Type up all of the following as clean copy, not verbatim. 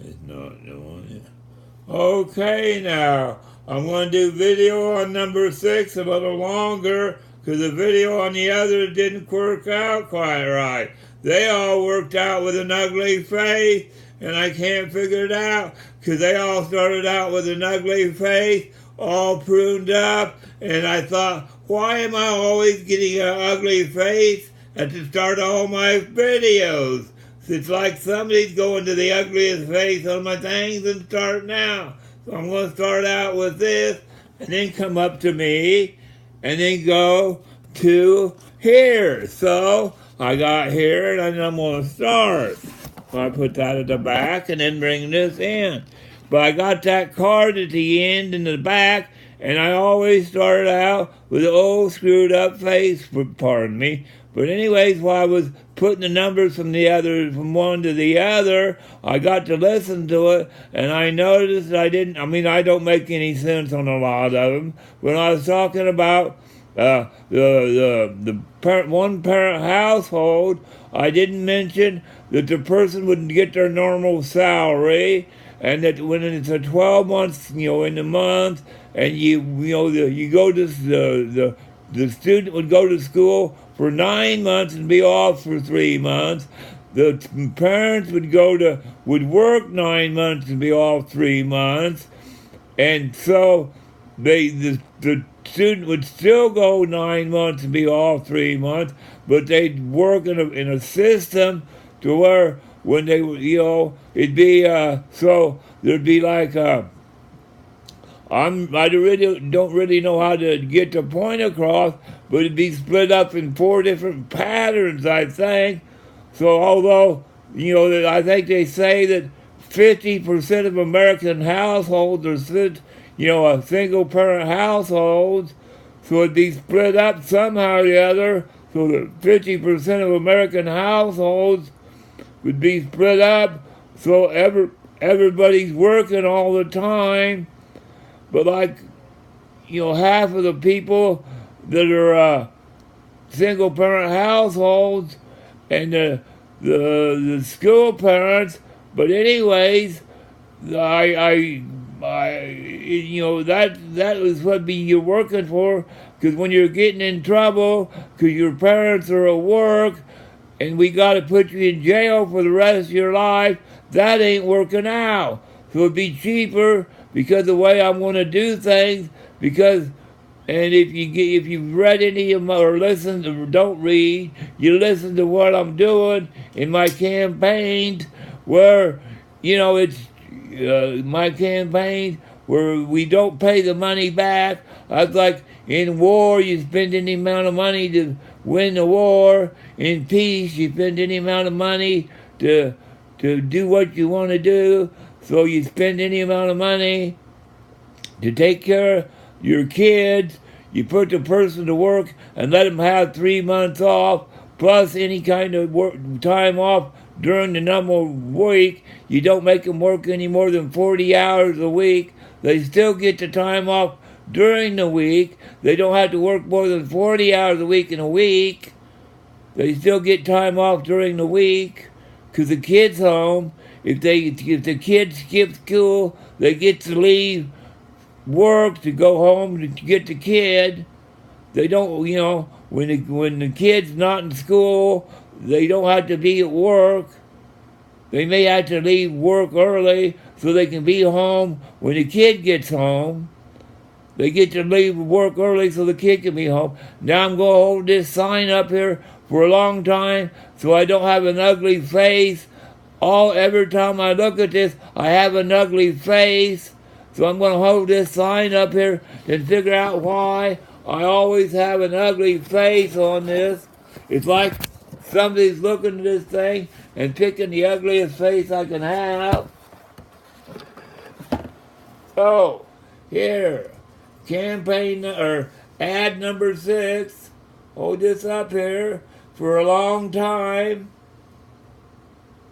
It's not doing it. Okay, now I'm going to do video on number 6 a little longer because the video on the other didn't work out quite right. They all worked out with an ugly face, and I can't figure it out because they all started out with an ugly face, all pruned up, and I thought, why am I always getting an ugly face at the start of all my videos? It's like somebody's going to the ugliest face on my things and start now. So I'm going to start out with this and then come up to me and then go to here. So I got here and then I'm going to start. So I put that at the back and then bring this in. But I got that card at the end and the back, and I always started out with an old screwed up face, pardon me. But anyways, while I was putting the numbers from one to the other, I got to listen to it, and I noticed that I don't make any sense on a lot of them. When I was talking about the one parent household, I didn't mention that the person would get their normal salary, and that when it's a 12 months, in the month, and you go to the student would go to school for 9 months and be off for 3 months. The parents would work 9 months and be off 3 months, and so the student would still go 9 months and be off 3 months, but they'd work in a system to where when they it'd be so there'd be like I really don't really know how to get the point across, but it'd be split up in 4 different patterns, I think. So although I think they say that 50% of American households are a single parent households, so it'd be split up somehow or the other, so that 50% of American households would be split up, so everybody's working all the time, but half of the people that are single parent households and the school parents. But anyways, that is what you're working for, because when you're getting in trouble because your parents are at work and we got to put you in jail for the rest of your life, that ain't working out. So it'd be cheaper because the way I'm going to do things, and if you've read any of my, or listened, or don't read, you listen to what I'm doing in my campaigns, where, it's my campaign where we don't pay the money back. I was like, in war, you spend any amount of money to win the war. In peace, you spend any amount of money to do what you want to do. So you spend any amount of money to take care of your kids. You put the person to work and let them have 3 months off, plus any kind of time off during the normal week. You don't make them work any more than 40 hours a week. They still get the time off during the week. They don't have to work more than 40 hours a week in a week. They still get time off during the week because the kid's home. If the kids skip school, they get to leave work to go home to get the kid. They don't, when the kid's not in school, they don't have to be at work. They may have to leave work early so they can be home when the kid gets home. They get to leave work early so the kid can be home. Now I'm going to hold this sign up here for a long time so I don't have an ugly face. Every time I look at this, I have an ugly face. So I'm going to hold this sign up here and figure out why I always have an ugly face on this. It's like somebody's looking at this thing and picking the ugliest face I can have. So, here, campaign or ad number 6. Hold this up here for a long time.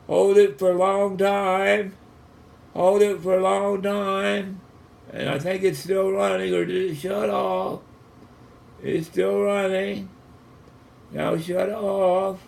Hold it for a long time. Hold it for a long time. And I think it's still running, or did it shut off? It's still running. Now shut off.